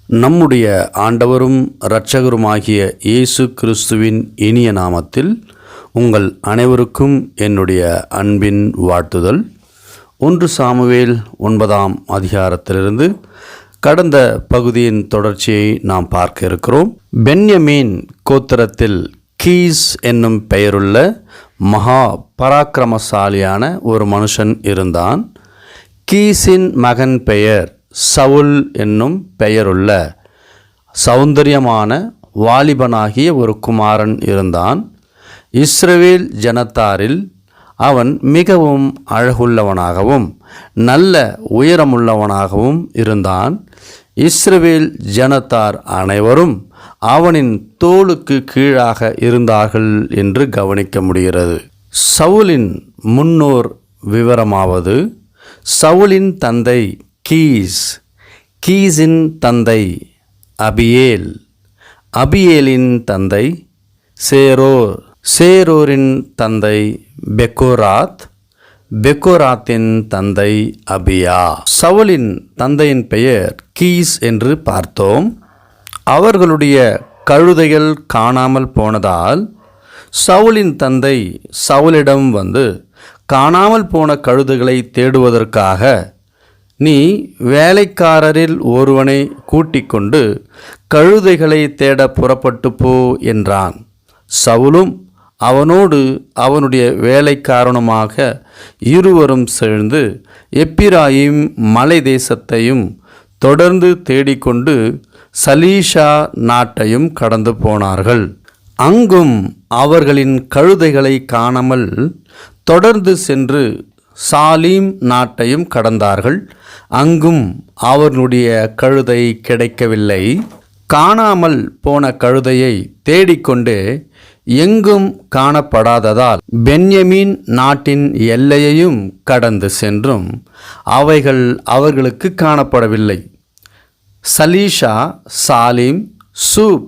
நம்முடைய ஆண்டவரும் இரட்சகருமாகிய இயேசு கிறிஸ்துவின் இனிய நாமத்தில் உங்கள் அனைவருக்கும் என்னுடைய அன்பின் வாழ்த்துதல். 1 சாமுவேல் 9ஆம் அதிகாரத்திலிருந்து கடந்த பகுதியின் தொடர்ச்சியை நாம் பார்க்க இருக்கிறோம். பென்யமீன் கோத்திரத்தில் கீஸ் என்னும் பெயருள்ள மகா பராக்கிரமசாலியான ஒரு மனுஷன் இருந்தான். கீஸின் மகன் பெயர் சவுல் என்னும் பெயருள்ள சௌந்தரியமான வாலிபனாகிய ஒரு குமாரன் இருந்தான். இஸ்ரவேல் ஜனத்தாரில் அவன் மிகவும் அழகுள்ளவனாகவும் நல்ல உயரமுள்ளவனாகவும் இருந்தான். இஸ்ரவேல் ஜனத்தார் அனைவரும் அவனின் தோளுக்கு கீழாக இருந்தார்கள் என்று கவனிக்க முடிகிறது. சவுலின் முன்னோர் விவரமாவது: சவுலின் தந்தை கீஸ், கீஸின் தந்தை அபியேல், அபியேலின் தந்தை சேரோர், சேரோரின் தந்தை பெக்கோராத், பெக்கோராத்தின் தந்தை அபியா. சவுலின் தந்தையின் பெயர் கீஸ் என்று பார்த்தோம். அவர்களுடைய கழுதைகள் காணாமல் போனதால் சவுலின் தந்தை சவுலிடம் வந்து, காணாமல் போன கழுதைகளை தேடுவதற்காக நீ வேலைக்காரரில் ஒருவனை கூட்டிக் கொண்டு கழுதைகளை தேட புறப்பட்டு போ என்றான். சவுலும் அவனோடு அவனுடைய வேலைக்காரனுமாக இருவரும் சேர்ந்து எப்பிராயிம் மலை தேசத்தையும் தொடர்ந்து தேடிக்கொண்டு சலீஷா நாட்டையும் கடந்து போனார்கள். அங்கும் அவர்களின் கழுதைகளை காணாமல் தொடர்ந்து சென்று சாலீம் நாட்டையும் கடந்தார்கள். அங்கும் அவர்களுடைய கழுதை கிடைக்கவில்லை. காணாமல் போன கழுதையை தேடிக்கொண்டே எங்கும் காணப்படாததால் பென்யமீன் நாட்டின் எல்லையையும் கடந்து சென்றும் அவைகள் அவர்களுக்கு காணப்படவில்லை. சலீஷா, சாலீம், சூப்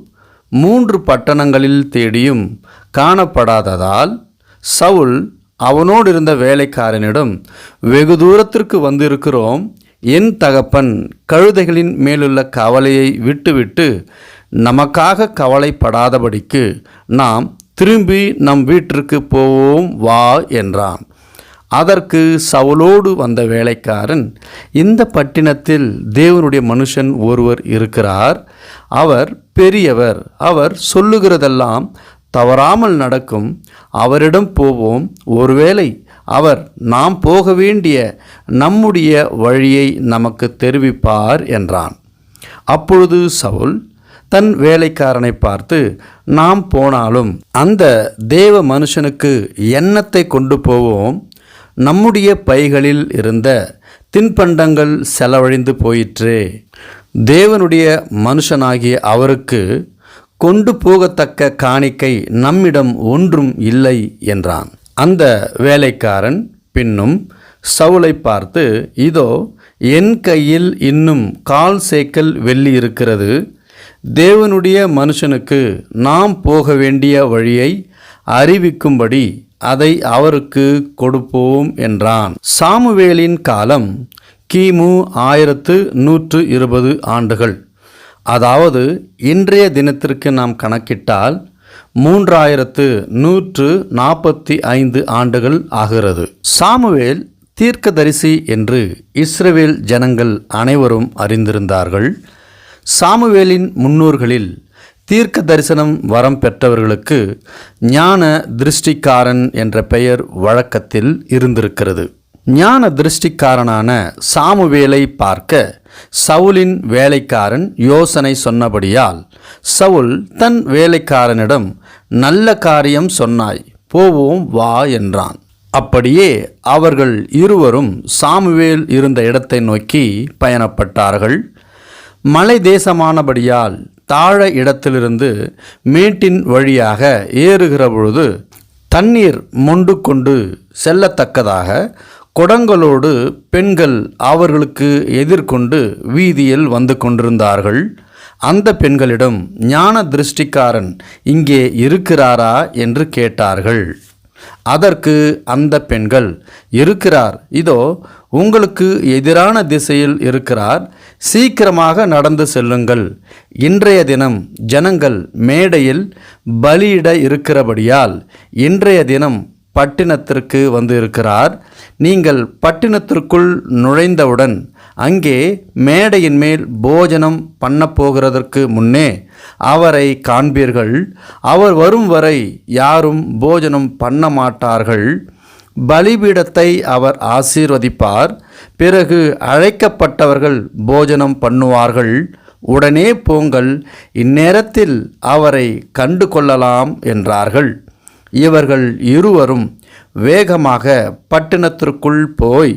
3 பட்டணங்களில் தேடியும் காணப்படாததால் சவுல் அவனோடு இருந்த வேலைக்காரனிடம், வெகு தூரத்திற்கு வந்திருக்கிறோம். என் தகப்பன் கழுதைகளின் மேலுள்ள கவலையை விட்டுவிட்டு நமக்காக கவலைப்படாதபடிக்கு நாம் திரும்பி நம் வீட்டிற்கு போவோம் வா என்றான். அதற்கு சவுலோடு வந்த வேலைக்காரன், இந்த பட்டினத்தில் தேவனுடைய மனுஷன் ஒருவர் இருக்கிறார். அவர் பெரியவர். அவர் சொல்லுகிறதெல்லாம் தவறாமல் நடக்கும். அவரிடம் போவோம். ஒருவேளை அவர் நாம் போக வேண்டிய நம்முடைய வழியை நமக்கு தெரிவிப்பார் என்றான். அப்பொழுது சவுல் தன் வேலைக்காரனை பார்த்து, நாம் போனாலும் அந்த தேவ மனுஷனுக்கு எண்ணத்தை கொண்டு போவோம். நம்முடைய பைகளில் இருந்த தின்பண்டங்கள் செலவழிந்து போயிற்றே. தேவனுடைய மனுஷனாகிய அவருக்கு கொண்டு போகத்தக்க காணிக்கை நம்மிடம் ஒன்றும் இல்லை என்றான். அந்த வேலைக்காரன் பின்னும் சவுலை பார்த்து, இதோ என் கையில் இன்னும் 1/4 சேக்கல் வெள்ளி இருக்கிறது. தேவனுடைய மனுஷனுக்கு நாம் போக வேண்டிய வழியை அறிவிக்கும்படி அதை அவருக்கு கொடுப்போம் என்றான். சாமுவேலின் காலம் கிமு 1120 ஆண்டுகள். அதாவது இன்றைய தினத்திற்கு நாம் கணக்கிட்டால் 3145 ஆண்டுகள் ஆகிறது. சாமுவேல் தீர்க்கதரிசி என்று இஸ்ரவேல் ஜனங்கள் அனைவரும் அறிந்திருந்தார்கள். சாமுவேலின் முன்னோர்களில் தீர்க்க தரிசனம் வரம் பெற்றவர்களுக்கு ஞான திருஷ்டிக்காரன் என்ற பெயர் வழக்கத்தில் இருந்திருக்கிறது. ஞான திருஷ்டிக்காரனான சாமுவேலை பார்க்க சவுலின் வேலைக்காரன் யோசனை சொன்னபடியால் சவுல் தன் வேலைக்காரனிடம், நல்ல காரியம் சொன்னாய், போவோம் வா என்றான். அப்படியே அவர்கள் இருவரும் சாமுவேல் இருந்த இடத்தை நோக்கி பயணப்பட்டார்கள். மலை தேசமானபடியால் தாழ இடத்திலிருந்து மேட்டின் வழியாக ஏறுகிற பொழுது தண்ணீர் மொண்டு கொண்டு செல்லத்தக்கதாக குடங்களோடு பெண்கள் அவர்களுக்கு எதிர்கொண்டு வீதியில் வந்து கொண்டிருந்தார்கள். அந்த பெண்களிடம், ஞான திருஷ்டிக்காரன் இங்கே இருக்கிறாரா என்று கேட்டார்கள். அதற்கு அந்த பெண்கள், இருக்கிறார், இதோ உங்களுக்கு எதிரான திசையில் இருக்கிறார், சீக்கிரமாக நடந்து செல்லுங்கள். இன்றைய தினம் ஜனங்கள் மேடையில் பலியிட இருக்கிறபடியால் இன்றைய தினம் பட்டினத்திற்கு வந்து இருக்கிறார். நீங்கள் பட்டினத்திற்குள் நுழைந்தவுடன் அங்கே மேடையின் மேல் போஜனம் பண்ணப்போகிறதற்கு முன்னே அவரை காண்பீர்கள். அவர் வரும் வரை யாரும் போஜனம் பண்ண மாட்டார்கள். பலிபீடத்தை அவர் ஆசீர்வதிப்பார். பிறகு அழைக்கப்பட்டவர்கள் போஜனம் பண்ணுவார்கள். உடனே போங்கள், இந்நேரத்தில் அவரை கண்டு கொள்ளலாம் என்றார்கள். இவர்கள் இருவரும் வேகமாக பட்டினத்திற்குள் போய்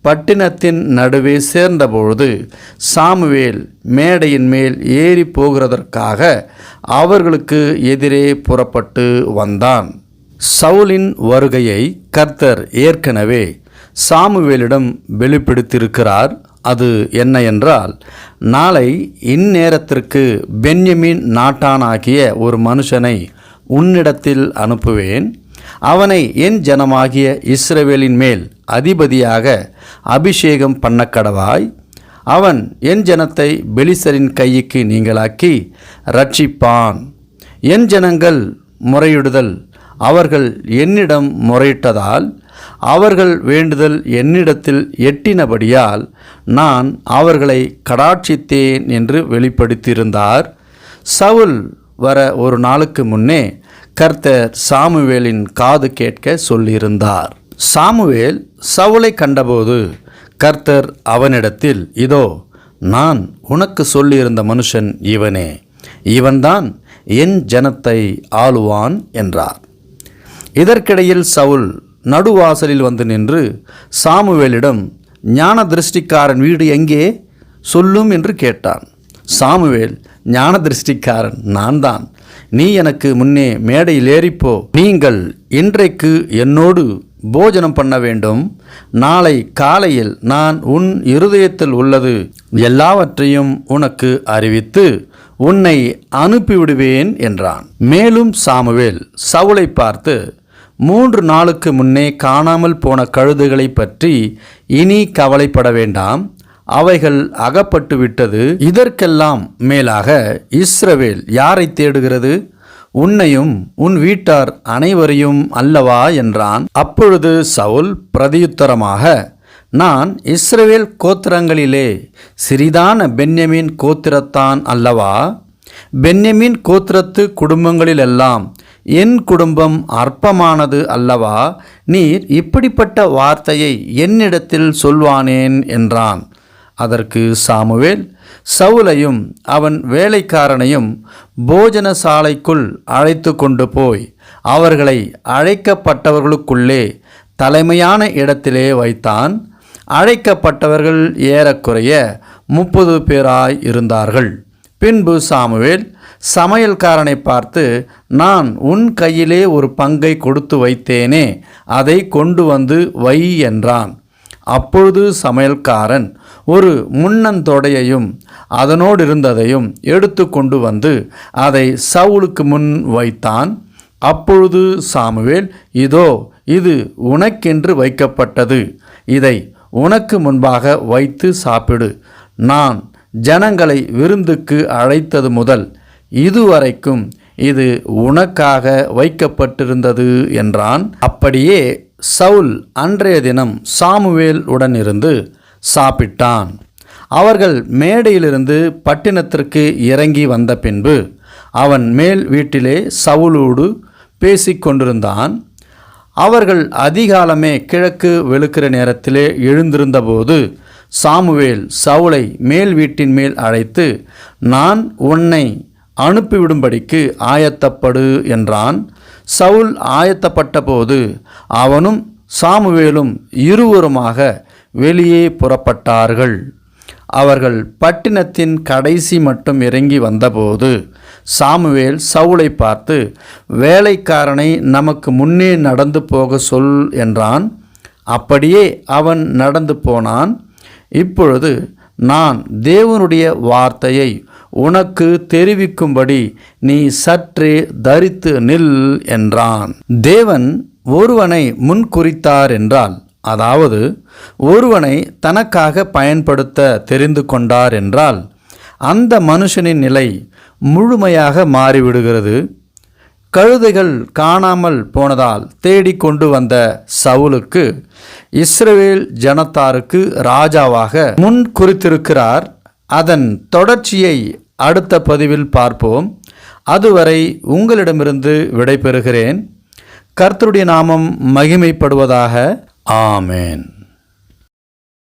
பட்டினத்தின் நடுவே சேர்ந்தபொழுது சாமுவேல் மேடையின் மேல் ஏறி போகிறதற்காக அவர்களுக்கு எதிரே புறப்பட்டு வந்தான். சவுலின் வருகையை கர்த்தர் ஏற்கனவே சாமுவேலிடம் வெளிப்படுத்தியிருக்கிறார். அது என்ன என்றால், நாளை இந்நேரத்திற்கு பென்யமீன் நாட்டானாகிய ஒரு மனுஷனை உன்னிடத்தில் அனுப்புவேன். அவனை என் ஜனமாகிய இஸ்ரவேலின் மேல் அதிபதியாக அபிஷேகம் பண்ணக்கடவாய். அவன் என் ஜனத்தை பெலிஸ்தரின் கைக்கு நீங்களாக்கி ரட்சிப்பான். என் ஜனங்கள் முறையிடுதல் அவர்கள் என்னிடம் முறையிட்டதால் அவர்கள் வேண்டுதல் என்னிடத்தில் எட்டினபடியால் நான் அவர்களை கடாட்சித்தேன் என்று வெளிப்படுத்தியிருந்தார். சவுல் வர ஒரு நாளுக்கு முன்னே கர்த்தர் சாமுவேலின் காது கேட்க சொல்லியிருந்தார். சாமுவேல் சவுலை கண்டபோது கர்த்தர் அவனிடத்தில், இதோ நான் உனக்கு சொல்லியிருந்த மனுஷன் இவனே, இவன்தான் என் ஜனத்தை ஆளுவான் என்றார். இதற்கிடையில் சவுல் நடுவாசலில் வந்து நின்று சாமுவேலிடம், ஞான திருஷ்டிக்காரன் வீடு எங்கே சொல்லும் என்று கேட்டான். சாமுவேல், ஞான திருஷ்டிக்காரன் நான் தான். நீ எனக்கு முன்னே மேடையில் ஏறிப்போ. நீங்கள் இன்றைக்கு என்னோடு போஜனம் பண்ண வேண்டும். நாளை காலையில் நான் உன் இருதயத்தில் உள்ளது எல்லாவற்றையும் உனக்கு அறிவித்து உன்னை அனுப்பிவிடுவேன் என்றான். மேலும் சாமுவேல் சவுலை பார்த்து, 3 நாளுக்கு முன்னே காணாமல் போன கழுதைகளை பற்றி இனி கவலைப்பட வேண்டாம், அவைகள் அகப்பட்டு விட்டது. இதற்கெல்லாம் மேலாக இஸ்ரவேல் யாரை தேடுகிறது? உன்னையும் உன் வீட்டார் அனைவரையும் அல்லவா என்றான். அப்பொழுது சவுல் பிரதியுத்தரமாக, நான் இஸ்ரவேல் கோத்திரங்களிலே சிறிதான பென்யமீன் கோத்திரத்தான் அல்லவா? பென்யமீன் கோத்திரத்து குடும்பங்களிலெல்லாம் என் குடும்பம் அற்பமானது அல்லவா? நீர் இப்படிப்பட்ட வார்த்தையை என்னிடத்தில் சொல்வானேன் என்றான். அதற்கு சாமுவேல் சவுலையும் அவன் வேலைக்காரனையும் போஜன சாலைக்குள் அழைத்து கொண்டு போய் அவர்களை அழைக்கப்பட்டவர்களுக்குள்ளே தலைமையான இடத்திலே வைத்தான். அழைக்கப்பட்டவர்கள் ஏறக்குறைய 30 பேராய் இருந்தார்கள். பின்பு சாமுவேல் சமையல்காரனை பார்த்து, நான் உன் கையிலே ஒரு பங்கை கொடுத்து வைத்தேனே, அதை கொண்டு வந்து வை என்றான். அப்பொழுது சமையல்காரன் ஒரு முன்னந்தொடையையும் அதனோடு இருந்ததையும் எடுத்து கொண்டு வந்து அதை சவுலுக்கு முன் வைத்தான். அப்பொழுது சாமுவேல், இதோ இது உனக்கென்று வைக்கப்பட்டது, இதை உனக்கு முன்பாக வைத்து சாப்பிடு. நான் ஜனங்களை விருந்துக்கு அழைத்தது முதல் இதுவரைக்கும் இது உனக்காக வைக்கப்பட்டிருந்தது என்றான். அப்படியே சவுல் அன்றைய தினம் சாமுவேல் உடன் இருந்து சாப்பிட்டான். அவர்கள் மேடையிலிருந்து பட்டினத்திற்கு இறங்கி வந்த பின்பு அவன் மேல் வீட்டிலே சவுலோடு பேசிக்கொண்டிருந்தான். அவர்கள் அதிகாலமே கிழக்கு வெளுக்கிற நேரத்திலே எழுந்திருந்தபோது சாமுவேல் சவுலை மேல் வீட்டின் மேல் அழைத்து, நான் உன்னை அனுப்பிவிடும்படிக்கு ஆயத்தப்படு என்றான். சவுல் ஆயத்தப்பட்ட போது அவனும் சாமுவேலும் இருவருமாக வெளியே புறப்பட்டார்கள். அவர்கள் பட்டினத்தின் கடைசி மட்டும் இறங்கி வந்தபோது சாமுவேல் சவுலை பார்த்து, வேலைக்காரனை நமக்கு முன்னே நடந்து போக சொல் என்றான். அப்படியே அவன் நடந்து போனான். இப்பொழுது நான் தேவனுடைய வார்த்தையை உனக்கு தெரிவிக்கும்படி நீ சற்றே தரித்து நில் என்றான். தேவன் ஒருவனை முன்குறித்தார் என்றால் அதாவது ஒருவனை தனக்காக பயன்படுத்த தெரிந்து கொண்டார் என்றால் அந்த மனுஷனின் நிலை முழுமையாக மாறிவிடுகிறது. கழுதைகள் காணாமல் போனதால் தேடிக்கொண்டு வந்த சவுலுக்கு இஸ்ரவேல் ஜனத்தாருக்கு ராஜாவாக முன் குறித்திருக்கிறார். அதன் தொடர்ச்சியை அடுத்த பதிவில் பார்ப்போம். அதுவரை உங்களிடமிருந்து விடைபெறுகிறேன். கர்த்தருடைய நாமம் மகிமைப்படுவதாக. ஆமென்.